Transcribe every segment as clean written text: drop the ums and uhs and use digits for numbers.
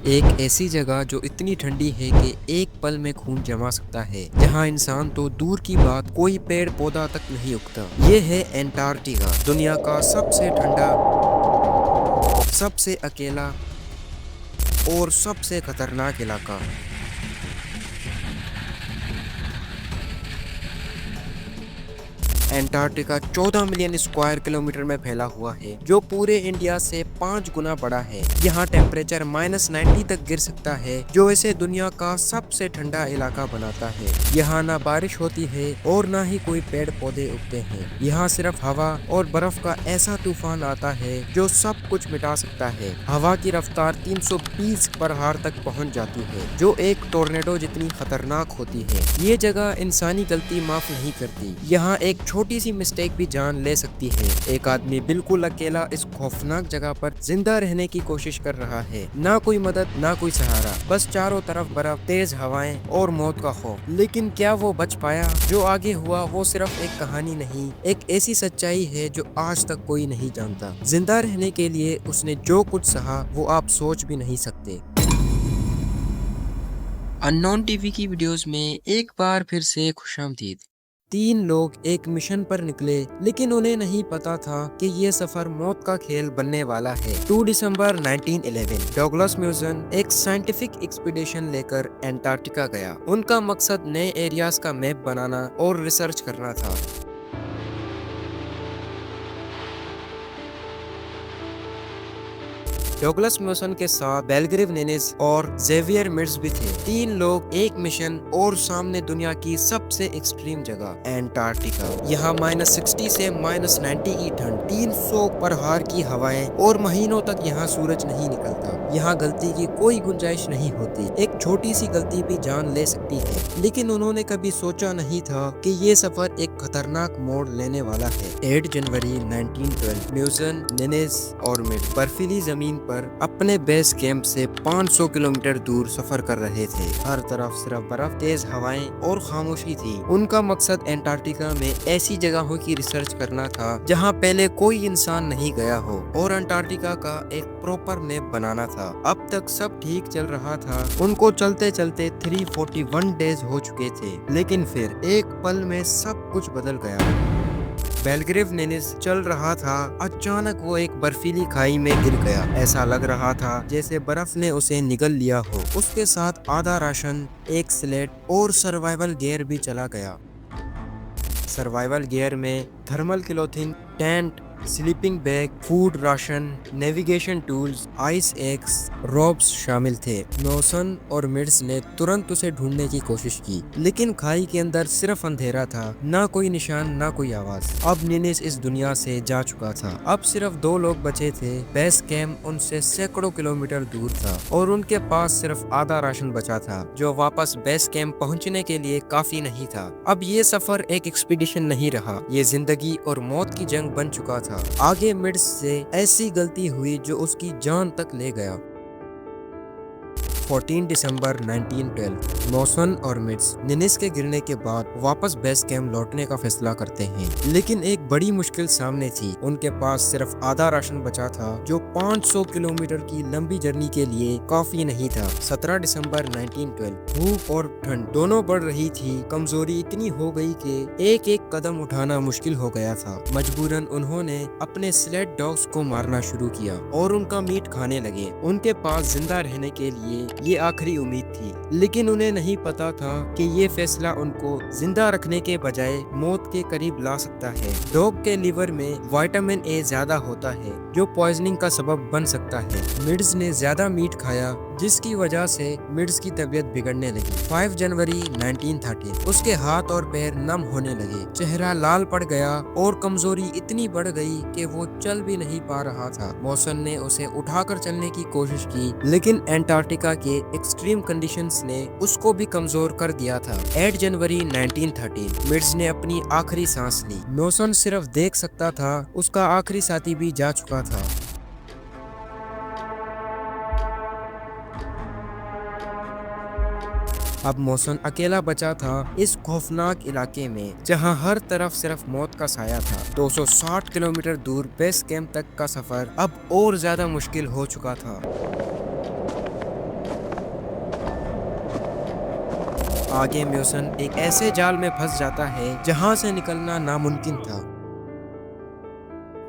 एक ऐसी जगह जो इतनी ठंडी है कि एक पल में खून जमा सकता है, जहां इंसान तो दूर की बात कोई पेड़ पौधा तक नहीं उगता। ये है एंटार्क्टिका, दुनिया का सबसे ठंडा, सबसे अकेला और सबसे खतरनाक इलाका। एंटार्क्टिका 14 मिलियन स्क्वायर किलोमीटर में फैला हुआ है, जो पूरे इंडिया से 5 गुना बड़ा है। यहाँ टेम्परेचर -90 तक गिर सकता है, जो इसे दुनिया का सबसे ठंडा इलाका बनाता है। यहाँ ना बारिश होती है और ना ही कोई पेड़ पौधे उगते हैं। यहाँ सिर्फ हवा और बर्फ का ऐसा तूफान आता है जो सब कुछ मिटा सकता है। हवा की रफ्तार 320 प्रहार तक पहुँच जाती है, जो एक टोर्नेडो जितनी खतरनाक होती है। ये जगह इंसानी गलती माफ नहीं करती। यहाँ एक छोटी सी मिस्टेक भी जान ले सकती है। एक आदमी बिल्कुल अकेला इस खौफनाक जगह पर जिंदा रहने की कोशिश कर रहा है। ना कोई मदद, ना कोई सहारा, बस चारों तरफ बर्फ, तेज हवाएं और मौत का खौफ। लेकिन क्या वो बच पाया? जो आगे हुआ वो सिर्फ एक कहानी नहीं, एक ऐसी सच्चाई है जो आज तक कोई नहीं जानता। जिंदा रहने के लिए उसने जो कुछ सहा वो आप सोच भी नहीं सकते। अननोन टीवी की वीडियोस में एक बार फिर से खुशामदीद। 3 लोग एक मिशन पर निकले, लेकिन उन्हें नहीं पता था कि ये सफर मौत का खेल बनने वाला है। 2 दिसंबर 1911 डगलस म्यूजन एक साइंटिफिक एक्सपीडिशन लेकर एंटार्क्टिका गया। उनका मकसद नए एरियाज का मैप बनाना और रिसर्च करना था। डगलस म्यूसन के साथ बेलग्रेव नेनिस और जेवियर मिर्स भी थे। 3 लोग, एक मिशन और सामने दुनिया की सबसे एक्सट्रीम जगह एंटार्क्टिका। यहाँ -60 से -90 की ठंड, 300 प्रहार की हवाएं और महीनों तक यहाँ सूरज नहीं निकलता। यहाँ गलती की कोई गुंजाइश नहीं होती। एक छोटी सी गलती भी जान ले सकती है। लेकिन उन्होंने कभी सोचा नहीं था कि ये सफर एक खतरनाक मोड़ लेने वाला है। 8 जनवरी 1912 म्यूसन, नेनिस और मिर्स बर्फीली जमीन पर अपने बेस कैंप से 500 किलोमीटर दूर सफर कर रहे थे। हर तरफ सिर्फ बर्फ, तेज हवाएं और खामोशी थी। उनका मकसद एंटार्क्टिका में ऐसी जगहों की रिसर्च करना था जहां पहले कोई इंसान नहीं गया हो, और एंटार्क्टिका का एक प्रॉपर मैप बनाना था। अब तक सब ठीक चल रहा था। उनको चलते चलते 341 डेज हो चुके थे। लेकिन फिर एक पल में सब कुछ बदल गया। बेलग्रेव नेनिस चल रहा था, अचानक वो एक बर्फीली खाई में गिर गया। ऐसा लग रहा था जैसे बर्फ ने उसे निगल लिया हो। उसके साथ आधा राशन, एक स्लेट और सर्वाइवल गियर भी चला गया। सर्वाइवल गियर में thermal clothing, tent, sleeping bag, food ration, navigation tools, ice axe, ropes शामिल थे। नोसन और मिर्स ने तुरंत उसे ढूंढने की कोशिश की, लेकिन खाई के अंदर सिर्फ अंधेरा था, ना कोई निशान, ना कोई आवाज। अब निनिस इस दुनिया से जा चुका था। अब सिर्फ 2 लोग बचे थे। बेस कैंप उनसे सैकड़ों किलोमीटर दूर था और उनके पास सिर्फ आधा राशन बचा था, जो वापस बेस कैंप पहुंचने के लिए काफी नहीं था। अब ये सफर एक एक्सपीडिशन नहीं रहा, ये जिंदगी और मौत की जंग बन चुका था। आगे मिर्स से ऐसी गलती हुई जो उसकी जान तक ले गया। 14 दिसंबर 1912 नोसन और मिर्स निनिस के गिरने के बाद वापस बेस कैंप लौटने का फैसला करते हैं। लेकिन एक बड़ी मुश्किल सामने थी। उनके पास सिर्फ आधा राशन बचा था, जो 500 किलोमीटर की लंबी जर्नी के लिए काफी नहीं था। 17 दिसंबर 1912 धूप और ठंड दोनों बढ़ रही थी। कमजोरी इतनी हो गई कि एक एक कदम उठाना मुश्किल हो गया था। मजबूरन उन्होंने अपने स्लेट डॉग्स को मारना शुरू किया और उनका मीट खाने लगे। उनके पास जिंदा रहने के लिए ये आखिरी उम्मीद थी, लेकिन उन्हें नहीं पता था कि ये फैसला उनको जिंदा रखने के बजाय मौत के करीब ला सकता है। डॉग के लिवर में विटामिन ए ज्यादा होता है, जो पॉइजनिंग का सबब बन सकता है। मिर्स ने ज्यादा मीट खाया, जिसकी वजह से मिर्स की तबीयत बिगड़ने लगी। 5 जनवरी 1913 उसके हाथ और पैर नम होने लगे, चेहरा लाल पड़ गया और कमजोरी इतनी बढ़ गई कि वो चल भी नहीं पा रहा था। मौसन ने उसे उठाकर चलने की कोशिश की, लेकिन एंटार्क्टिका के एक्सट्रीम कंडीशंस ने उसको भी कमजोर कर दिया था। 8 जनवरी 1913 मिर्स ने अपनी आखिरी सांस ली। मौसन सिर्फ देख सकता था, उसका आखिरी साथी भी जा चुका था। अब मौसन अकेला बचा था इस खौफनाक इलाके में, जहां हर तरफ सिर्फ मौत का साया था। 260 किलोमीटर दूर बेस कैंप तक का सफर अब और ज्यादा मुश्किल हो चुका था। आगे म्यूसन एक ऐसे जाल में फंस जाता है जहाँ से निकलना नामुमकिन था।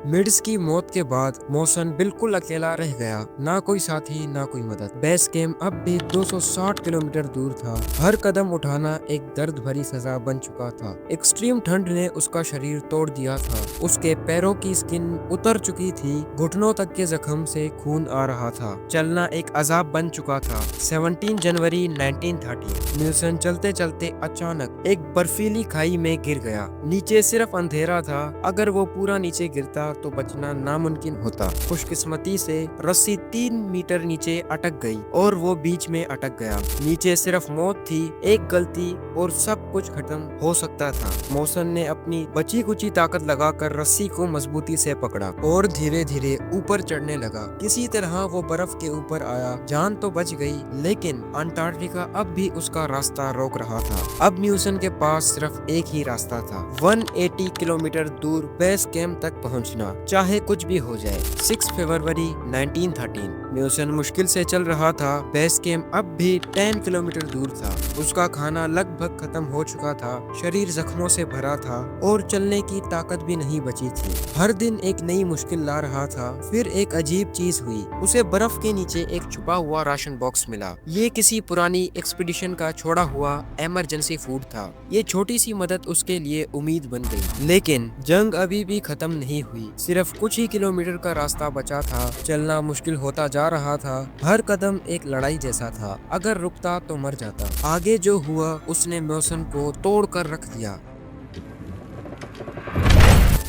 मिड्स की मौत के बाद मौसन बिल्कुल अकेला रह गया, ना कोई साथी ना कोई मदद। बेस कैंप अब भी 260 किलोमीटर दूर था। हर कदम उठाना एक दर्द भरी सजा बन चुका था। एक्सट्रीम ठंड ने उसका शरीर तोड़ दिया था। उसके पैरों की स्किन उतर चुकी थी, घुटनों तक के जख्म से खून आ रहा था। चलना एक अजाब बन चुका था। 17 जनवरी 1930 म्यूसन चलते चलते अचानक एक बर्फीली खाई में गिर गया। नीचे सिर्फ अंधेरा था। अगर वो पूरा नीचे गिरता तो बचना नामुमकिन होता। खुशकिस्मती से रस्सी 3 मीटर नीचे अटक गई और वो बीच में अटक गया। नीचे सिर्फ मौत थी, एक गलती और सब कुछ खत्म हो सकता था। मौसन ने अपनी बची कुची ताकत लगाकर रस्सी को मजबूती से पकड़ा और धीरे धीरे ऊपर चढ़ने लगा। किसी तरह वो बर्फ के ऊपर आया। जान तो बच गई, लेकिन अंटार्कटिका अब भी उसका रास्ता रोक रहा था। अब म्यूसन के पास सिर्फ एक ही रास्ता था, 180 किलोमीटर दूर बेस कैंप तक पहुंचना, चाहे कुछ भी हो जाए। 6 फरवरी 1913 म्यूसन मुश्किल से चल रहा था। बेस कैंप अब भी 10 किलोमीटर दूर था। उसका खाना लगभग खत्म हो चुका था, शरीर जख्मों से भरा था और चलने की ताकत भी नहीं बची थी। हर दिन एक नई मुश्किल ला रहा था। फिर एक अजीब चीज हुई। उसे बर्फ के नीचे एक छुपा हुआ राशन बॉक्स मिला। ये किसी पुरानी एक्सपीडिशन का छोड़ा हुआ इमरजेंसी फूड था। ये छोटी सी मदद उसके लिए उम्मीद बन गई। लेकिन जंग अभी भी खत्म नहीं हुई। सिर्फ कुछ ही किलोमीटर का रास्ता बचा था। चलना मुश्किल होता जा रहा था। हर कदम एक लड़ाई जैसा था। अगर रुकता तो मर जाता। आगे जो हुआ उसने म्यूसन को तोड़ कर रख दिया।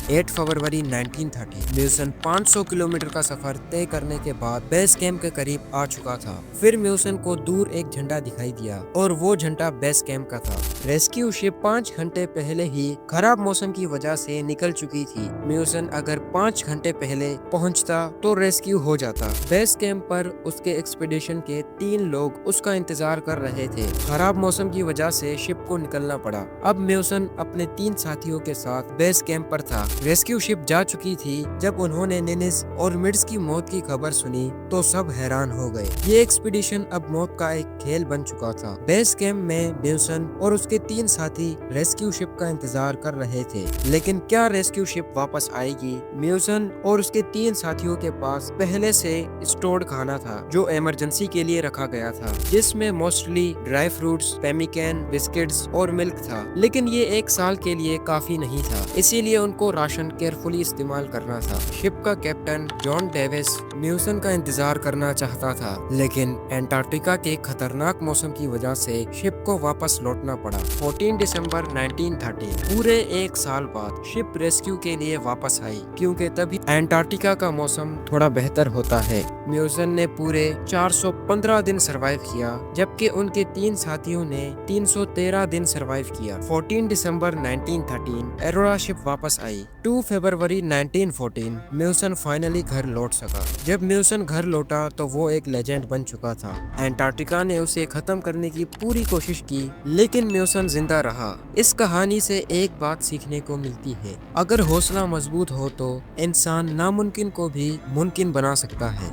8 फरवरी 1930 म्यूसन 500 किलोमीटर का सफर तय करने के बाद बेस कैंप के करीब आ चुका था। फिर म्यूसन को दूर एक झंडा दिखाई दिया और वो झंडा बेस कैंप का था। रेस्क्यू शिप 5 घंटे पहले ही खराब मौसम की वजह से निकल चुकी थी। म्यूसन अगर 5 घंटे पहले पहुंचता तो रेस्क्यू हो जाता। बेस कैंप पर उसके एक्सपीडिशन के 3 लोग उसका इंतजार कर रहे थे। खराब मौसम की वजह से शिप को निकलना पड़ा। अब म्यूसन अपने 3 साथियों के साथ बेस कैंप पर था। रेस्क्यू शिप जा चुकी थी। जब उन्होंने निनिस और मिड्स की मौत की खबर सुनी तो सब हैरान हो गए। ये एक्सपीडिशन अब मौत का एक खेल बन चुका था। बेस कैंप में म्यूसन और उसके 3 साथी रेस्क्यू शिप का इंतजार कर रहे थे। लेकिन क्या रेस्क्यू शिप वापस आएगी? म्यूसन और उसके 3 साथियों के पास पहले से स्टोर्ड खाना था जो इमरजेंसी के लिए रखा गया था, जिसमें मोस्टली ड्राई फ्रूट्स, पेमिकैन, बिस्किट्स और मिल्क था। लेकिन ये 1 साल के लिए काफी नहीं था, इसीलिए उनको राशन केयरफुली इस्तेमाल करना था। शिप का कैप्टन जॉन डेविस म्यूसन का इंतजार करना चाहता था, लेकिन अंटार्कटिका के खतरनाक मौसम की वजह से शिप को वापस लौटना पड़ा। 14 दिसंबर 1930 पूरे 1 साल बाद शिप रेस्क्यू के लिए वापस आई, क्योंकि तभी अंटार्कटिका का मौसम थोड़ा बेहतर होता है। म्यूसन ने पूरे 415 दिन सरवाइव किया, जबकि उनके 3 साथियों ने 313 दिन सरवाइव किया। 14 दिसंबर 1913 एरोरा शिप वापस आई। 2 फरवरी 1914 म्यूसन फाइनली घर लौट सका। जब म्यूसन घर लौटा तो वो एक लेजेंड बन चुका था। अंटार्कटिका ने उसे खत्म करने की पूरी कोशिश की, लेकिन म्यूसन जिंदा रहा। इस कहानी से एक बात सीखने को मिलती है, अगर हौसला मजबूत हो तो इंसान नामुमकिन को भी मुमकिन बना सकता है।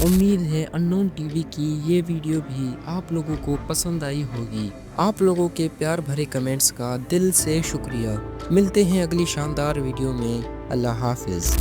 उम्मीद है अननोन टीवी की ये वीडियो भी आप लोगों को पसंद आई होगी। आप लोगों के प्यार भरे कमेंट्स का दिल से शुक्रिया। मिलते हैं अगली शानदार वीडियो में। अल्लाह हाफिज।